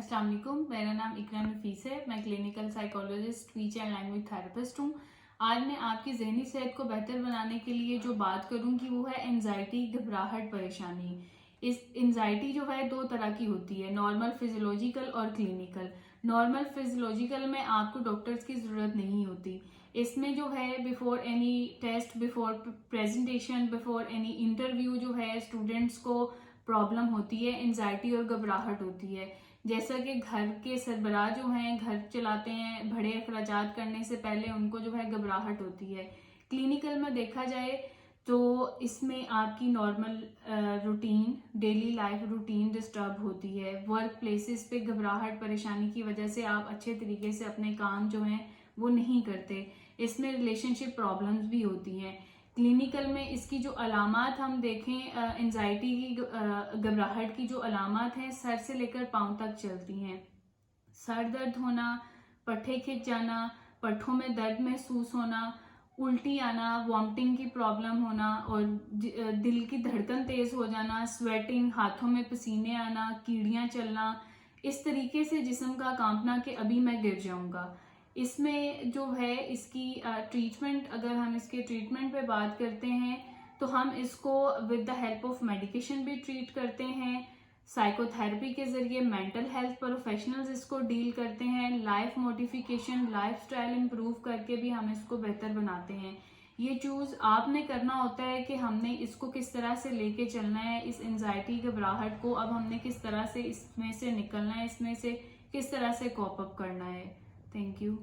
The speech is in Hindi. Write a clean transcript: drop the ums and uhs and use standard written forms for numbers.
अस्सलाम वालेकुम, मेरा नाम इकरा नफीस है। मैं clinical psychologist, speech and language therapist हूँ। आज मैं आपकी जहनी सेहत को बेहतर बनाने के लिए जो बात करूँगी वो है एंजाइटी, घबराहट, परेशानी। इस एंजाइटी जो है दो तरह की होती है, नॉर्मल फिजियोलॉजिकल और क्लिनिकल। नॉर्मल फिजियोलॉजिकल में आपको डॉक्टर्स की ज़रूरत नहीं होती। इसमें जो है before any test, before presentation, before any interview जो है स्टूडेंट्स को प्रॉब्लम होती है, एंजाइटी और घबराहट होती है। जैसा कि घर के सरबराह जो हैं, घर चलाते हैं, बड़े अखराजात करने से पहले उनको जो है घबराहट होती है। क्लिनिकल में देखा जाए तो इसमें आपकी normal routine, daily life routine disturb होती है। वर्क प्लेसेस पे घबराहट, परेशानी की वजह से आप अच्छे तरीके से अपने काम जो हैं वो नहीं करते। इसमें रिलेशनशिप प्रॉब्लम्स भी होती हैं। क्लिनिकल में इसकी जो अलामात हम देखें, एंजाइटी की, घबराहट की जो अलामात हैं सर से लेकर पाँव तक चलती हैं। सर दर्द होना, पट्टे खिंच जाना, पट्टों में दर्द महसूस होना, उल्टी आना, वॉमिटिंग की प्रॉब्लम होना और दिल की धड़कन तेज हो जाना, स्वेटिंग, हाथों में पसीने आना, कीड़ियां चलना, इस तरीके से जिस्म का कांपना कि अभी मैं गिर जाऊंगा। इसमें जो है इसकी ट्रीटमेंट, अगर हम इसके ट्रीटमेंट पे बात करते हैं तो हम इसको with the help of medication भी ट्रीट करते हैं। साइकोथेरेपी के जरिए मेंटल हेल्थ प्रोफेशनल्स इसको डील करते हैं। Life modification, life style improve करके भी हम इसको बेहतर बनाते हैं। ये चूज आपने करना होता है कि हमने इसको किस तरह से लेके चलना है। इस एंजाइटी, घबराहट को अब हमने किस तरह से इसमें से निकलना है, इसमें से किस तरह से कॉप अप करना है। Thank you.